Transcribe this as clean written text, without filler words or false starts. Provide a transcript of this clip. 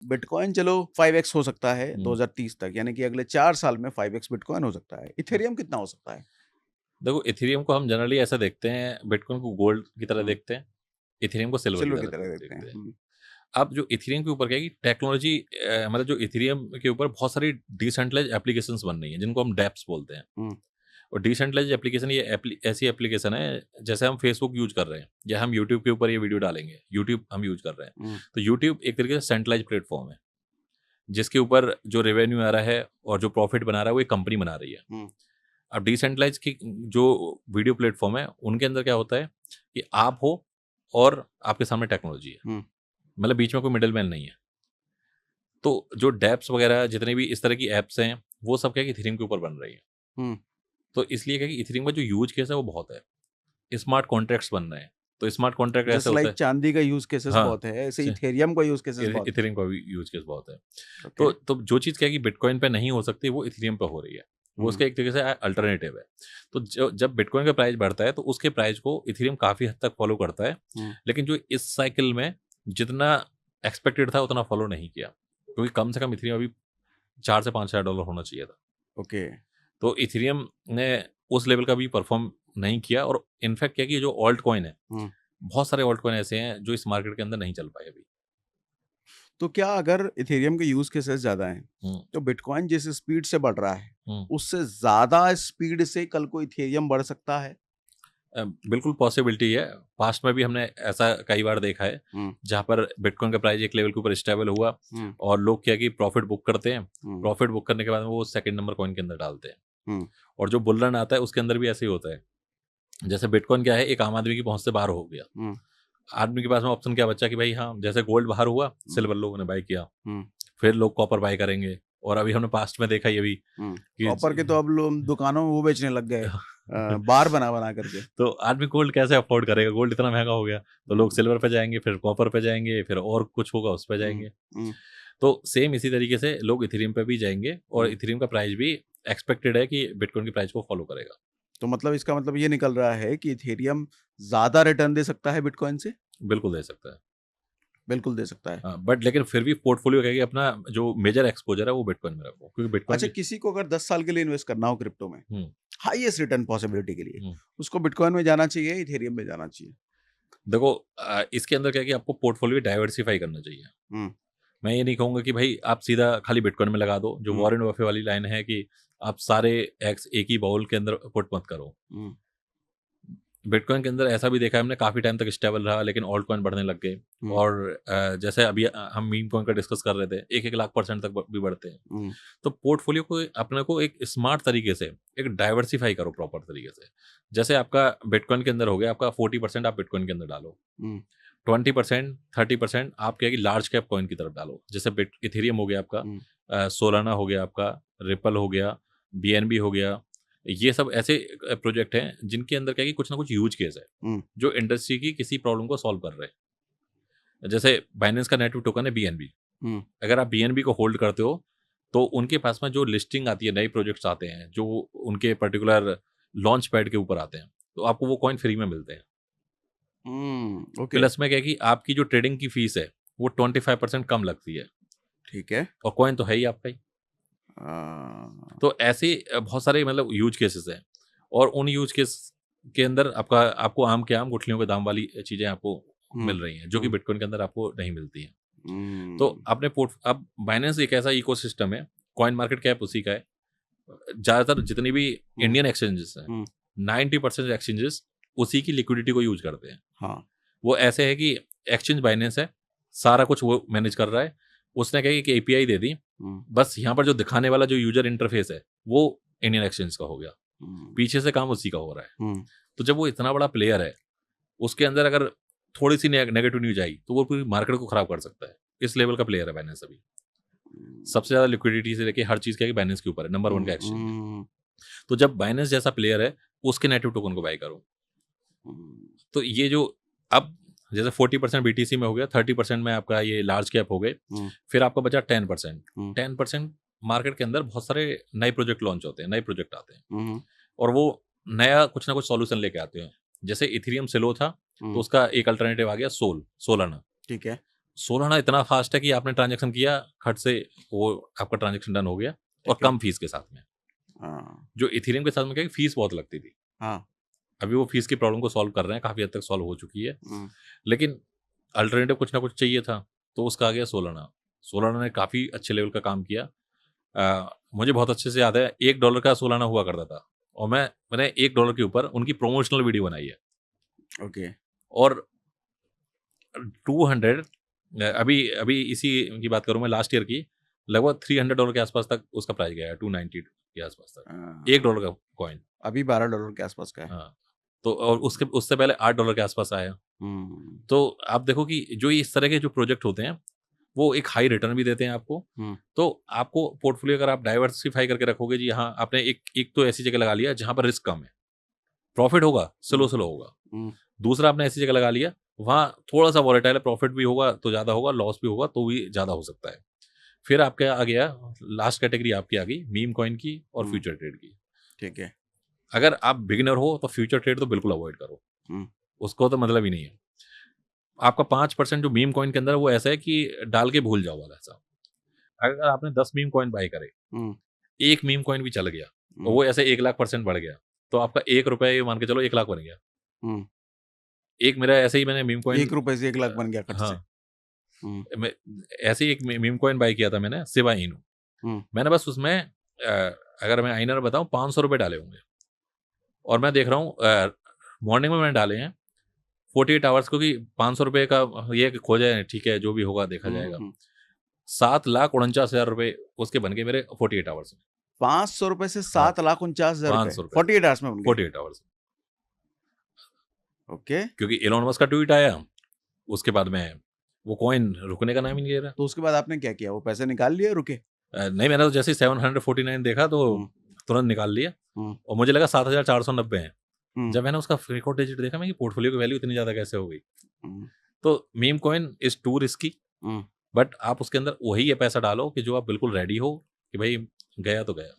Bitcoin चलो 5x हो सकता है हम्म। 2030 तक, यानी कि अगले 4 साल में 5x बिटकॉइन हो सकता है। इथेरियम कितना हो सकता है? देखो, इथेरियम को हम जनरली ऐसा देखते हैं, बिटकॉइन को गोल्ड की तरह हम्म, देखते हैं, इथेरियम को सिल्वर की सिल्वर की तरह तरह देखते हैं। देखते हैं। अब जो इथेरियम के ऊपर क्या है कि टेक्नोलॉजी, मतलब जो इथेरियम के ऊपर बहुत सारी डिसेंट्रलाइज एप्लीकेशंस बन रही हैं जिनको हम डैप्स बोलते हैं। हम्म, और डिसेंट्रलाइज एप्लीकेशन ये ऐसी एप्लीकेशन है, जैसे हम फेसबुक यूज कर रहे हैं या हम यूट्यूब के ऊपर ये वीडियो डालेंगे, यूट्यूब हम यूज कर रहे हैं। हम्म, तो यूट्यूब एक तरीके से सेंट्रलाइज प्लेटफॉर्म है, जिसके ऊपर जो रेवेन्यू आ रहा है और जो प्रॉफिट बना रहा है वो एक कंपनी बना रही है। हम्म, अब डिसेंट्रलाइज की जो वीडियो प्लेटफॉर्म है, उनके अंदर क्या होता है कि आप हो और आपके सामने टेक्नोलॉजी है, हम्म, मतलब बीच में कोई मिडिल मैन नहीं है। तो जो डैप्स वगैरह जितने भी इस तरह की एप्स हैं, वो सब क्या है कि इथेरियम के ऊपर बन रही है। हम्म। तो इसलिए क्या है कि इथेरियम का जो यूज केस है वो बहुत है, स्मार्ट कॉन्ट्रैक्ट्स बन रहे हैं। तो स्मार्ट कॉन्ट्रैक्ट ऐसे जैसे होता लाइक है। चांदी का यूज केसेस हाँ, बहुत है, ऐसे इथेरियम का यूज केसेस बहुत है। इथेरियम का भी यूज केस बहुत है। ओके। तो जो चीज़ क्या है कि बिटकॉइन पे नहीं हो सकती, वो इथेरियम पे हो रही है। वो हम्म, उसका एक तरीके से अल्टरनेटिव है। तो जब बिटकॉइन का प्राइस बढ़ता है तो उसके प्राइस को इथेरियम काफ़ी हद तक फॉलो करता है। हम्म। लेकिन जो इस साइकिल में जितना एक्सपेक्टेड था उतना फॉलो नहीं किया, क्योंकि कम से कम इथेरियम अभी 4 से 5 हज़ार डॉलर होना चाहिए था। ओके। तो इथेरियम ने उस लेवल का भी परफॉर्म नहीं किया। और इनफैक्ट क्या है कि जो ऑल्ट कॉइन है, हम्म। बहुत सारे ऑल्ट कॉइन ऐसे हैं जो इस मार्केट के अंदर नहीं चल पाए अभी। तो क्या अगर इथेरियम के यूज केसेस ज्यादा हैं, हम्म। तो बिटकॉइन जिस स्पीड से बढ़ रहा है, हम्म। उससे ज्यादा स्पीड से कल को इथेरियम बढ़ सकता है? बिल्कुल पॉसिबिलिटी है। पास्ट में भी हमने ऐसा कई बार देखा है, हम्म, जहाँ पर बिटकॉइन का प्राइस एक लेवल के ऊपर स्टेबल हुआ हम्म, और लोग क्या कि प्रॉफिट बुक करते हैं। हम्म, प्रॉफिट बुक करने के बाद में वो सेकंड नंबर कॉइन के अंदर डालते हैं। हम्म, और जो बुल रन आता है उसके अंदर भी ऐसे ही होता है। जैसे बिटकॉइन क्या है, एक आम आदमी की पहुंच से बाहर हो गया। हम्म, आदमी के पास में ऑप्शन क्या बचा कि भाई हाँ, जैसे गोल्ड बाहर हुआ, हम्म, सिल्वर लोगों ने बाय किया, हम्म, फिर लोग कॉपर बाय करेंगे। और अभी हमने पास्ट में देखा ये भी कि कॉपर के तो अब लोग दुकानों में वो बेचने लग गए, बार बना बना करके। तो आदमी गोल्ड कैसे अफोर्ड करेगा, गोल्ड इतना महंगा हो गया। तो लोग हम्म, सिल्वर पे जाएंगे, फिर कॉपर पे जाएंगे, फिर और कुछ होगा उस पे हम्म, जाएंगे। हम्म, तो सेम इसी तरीके से लोग इथेरियम पे भी जाएंगे और हम्म। इथेरियम का प्राइस भी एक्सपेक्टेड है कि बिटकॉइन के प्राइस को फॉलो करेगा। तो मतलब इसका मतलब ये निकल रहा है कि इथेरियम ज्यादा रिटर्न दे सकता है बिटकॉइन से? बिल्कुल दे सकता है। बिल्कुल दे सकता है। हाँ, बट लेकिन फिर भी पोर्टफोलियो कहेगी अपना जो मेजर एक्सपोजर है वो बिटकॉइन में रखो, क्योंकि बिटकॉइन अच्छा, की। किसी को अगर 10 साल के लिए इन्वेस्ट करना हो क्रिप्टो में, हम्म। हाईएस्ट रिटर्न पॉसिबिलिटी के लिए, हम्म। उसको बिटकॉइन में जाना चाहिए, इथेरियम में जाना चाहिए? देखो, इसके अंदर क्या है कि आपको पोर्टफोलियो डाइवर्सिफाई करना चाहिए। हुँ, मैं ये नहीं कहूंगा कि भाई आप सीधा खाली बिटकॉइन में लगा दो, जो हुँ, वॉरेन बफे वाली लाइन है कि आप सारे एग्स एक ही बाउल के अंदर पुट मत करो। हुँ, बिटकॉइन के अंदर ऐसा भी देखा है हमने, काफ़ी टाइम तक स्टेबल रहा, लेकिन ऑल्ट कॉइन बढ़ने लग गए। हुँ, और जैसे अभी हम मीम कॉइन का डिस्कस कर रहे थे, 1-1 लाख% तक भी बढ़ते हैं। हुँ, तो पोर्टफोलियो को अपने को एक स्मार्ट तरीके से एक डाइवर्सिफाई करो प्रॉपर तरीके से। जैसे आपका बिटकॉइन के अंदर हो गया, आपका 40% आप बिटकॉइन के अंदर डालो, हुँ, 20% 30% आप क्या कि लार्ज कैप कॉइन की तरफ डालो। जैसे बिट इथेरियम हो गया आपका, हुँ, सोलाना हो गया आपका, रिपल हो गया, बीएनबी हो गया। ये सब ऐसे प्रोजेक्ट हैं जिनके अंदर क्या है कि कुछ ना कुछ यूज केस है, हुँ, जो इंडस्ट्री की किसी प्रॉब्लम को सॉल्व कर रहे हैं। जैसे बाइनेंस का नेटवर्क टोकन है बीएनबी। हुँ, अगर आप बीएनबी को होल्ड करते हो, तो उनके पास में जो लिस्टिंग आती है, नए प्रोजेक्ट्स आते हैं जो उनके पर्टिकुलर लॉन्च पैड के ऊपर आते हैं, तो आपको वो कॉइन फ्री में मिलते हैं। ओके, प्लस में क्या है कि आपकी जो ट्रेडिंग की फीस है वो 25% कम लगती है। ठीक है। और कॉइन तो है ही आपका ही। अ, तो ऐसे बहुत सारे मतलब यूज केसेस हैं। और उन यूज केस के अंदर आपको आम के आम गुठलियों के दाम वाली चीज़ें आपको हुँ, मिल रही हैं, जो कि हुँ, बिटकॉइन के अंदर आपको नहीं मिलती हैं। तो हुँ, अपने पोर्ट अब बाइनेंस एक ऐसा इकोसिस्टम है, कॉइन मार्केट कैप उसी का है। ज़्यादातर जितनी भी हुँ, इंडियन एक्सचेंजेस हैं, हुँ, 90% एक्सचेंजेस उसी की लिक्विडिटी को यूज करते हैं। हाँ, वो ऐसे है कि एक्सचेंज बाइनेंस है, सारा कुछ वो मैनेज कर रहा है। उसने क्या कि एपीआई दे दी, हुँ, बस यहाँ पर जो दिखाने वाला जो यूजर इंटरफेस है वो इंडियन एक्सचेंज का हो गया, हुँ, पीछे से काम उसी का हो रहा है। हुँ, तो जब वो इतना बड़ा प्लेयर है, उसके अंदर अगर थोड़ी सी नेगेटिव न्यूज आई तो वो पूरी मार्केट को खराब कर सकता है। इस लेवल का प्लेयर है बाइनेंस अभी। सबसे ज्यादा लिक्विडिटी से लेके हर चीज क्या है कि बाइनेंस के ऊपर है, नंबर 1 का हुँ, एक्सचेंज है। हुँ, तो जब बाइनेंस जैसा प्लेयर है, उसके नेटिव टोकन को बाय करो। हुँ, तो ये जो अब जैसे 40% बीटीसी में हो गया, 30% में आपका ये लार्ज कैप हो गए, हुँ, फिर आपका बचा 10%। हुँ, 10% मार्केट के अंदर बहुत सारे नए प्रोजेक्ट लॉन्च होते हैं, नए प्रोजेक्ट आते हैं हुँ, और वो नया कुछ ना कुछ सॉल्यूशन लेके आते हैं। जैसे इथेरियम सिलो था, तो हुँ, उसका एक अल्टरनेटिव आ गया सोलाना। ठीक है। सोलाना इतना फास्ट है कि आपने ट्रांजेक्शन किया, खट से वो आपका ट्रांजेक्शन डन हो गया, और ठीक है। कम फीस के साथ में। हाँ, जो इथेरियम के साथ में क्या है, फीस बहुत लगती थी। हाँ। अभी वो फीस की प्रॉब्लम को सॉल्व कर रहे हैं, काफ़ी हद तक सॉल्व हो चुकी है। हुँ, लेकिन अल्टरनेटिव कुछ ना कुछ चाहिए था, तो उसका आ गया सोलाना। सोलाना ने काफ़ी अच्छे लेवल का काम किया। मुझे बहुत अच्छे से याद है, $1 का सोलाना हुआ करता था, और मैंने $1 के ऊपर उनकी प्रमोशनल वीडियो बनाई है। ओके। और 200 अभी अभी इसी की बात करूँ मैं, लास्ट ईयर की, लगभग $300 के आसपास तक उसका प्राइस गया है, 290 के आसपास तक, $1 का कॉइन। अभी $12 के आसपास का है। हाँ, तो और उससे पहले $8 के आसपास आया। हुँ, तो आप देखो कि जो इस तरह के जो प्रोजेक्ट होते हैं, वो एक हाई रिटर्न भी देते हैं आपको। हुँ, तो आपको पोर्टफोलियो अगर आप डाइवर्सिफाई करके रखोगे जी, हाँ, आपने एक तो ऐसी जगह लगा लिया जहाँ पर रिस्क कम है, प्रॉफिट होगा, स्लो स्लो होगा। हुँ, दूसरा आपने ऐसी जगह लगा लिया, वहाँ थोड़ा सा वॉलेटाइल है, प्रॉफिट भी होगा तो ज़्यादा होगा, लॉस भी होगा तो भी ज़्यादा हो सकता है। फिर आपके आ गया, लास्ट कैटेगरी आपकी आ गई मीम कॉइन की और हुँ, फ्यूचर ट्रेड की। ठीक है। अगर आप बिगिनर हो तो फ्यूचर ट्रेड तो बिल्कुल अवॉइड करो, हुँ, उसको तो मतलब ही नहीं है। आपका 5% जो मीम कॉइन के अंदर है, वो ऐसा है कि डाल के भूल जाओ वाला ऐसा। अगर आपने 10 मीम कॉइन बाय करे, हुँ, एक मीम कॉइन भी चल गया, और हुँ, वो ऐसे 1,00,000% बढ़ गया, तो आपका ₹1 मान के चलो 1,00,000 बन गया। हुँ। एक मेरा ऐसे ही मैंने मीम कॉइन ₹1 से 1 लाख बन गया खट से। हाँ, हुँ, मैं ऐसे ही एक मीम कॉइन बाय किया था मैंने, शिबा इनू। हुँ, मैंने बस उसमें अगर मैं आईनर बताऊँ, ₹500 डाले होंगे, और मैं देख रहा हूँ मॉर्निंग में मैंने डाले हैं 48 आवर्स, क्योंकि ₹500 का ये है कि खो जाए, ठीक है, जो भी होगा देखा हुँ, जाएगा। हुँ। ₹7,49,000 उसके बन गए मेरे 48 आवर्स में। ₹500 से हाँ, ₹7,49,000 ₹500 48 आवर्स में बन गए। 48 आवर्स, ओके। क्योंकि इलॉन मस्क का ट्वीट आया, उसके बाद में वो कॉइन रुकने का नाम ही नहीं ले रहा। तो उसके बाद आपने क्या किया? वो पैसे निकाल लिए, रुके? नहीं, मैंने तो जैसे ही 749 देखा तो हुँ, तुरंत निकाल लिया, हुँ, और मुझे लगा 7,490 है। हुँ, जब मैंने उसका फ्रीक्वेंट डिजिट देखा, मैं कि पोर्टफोलियो की वैल्यू इतनी ज़्यादा कैसे हो गई? हुँ, तो meme coin is to risky, hmm. But आप उसके अंदर वही ये पैसा डालो कि जो आप बिल्कुल रेडी हो कि भाई गया तो गया।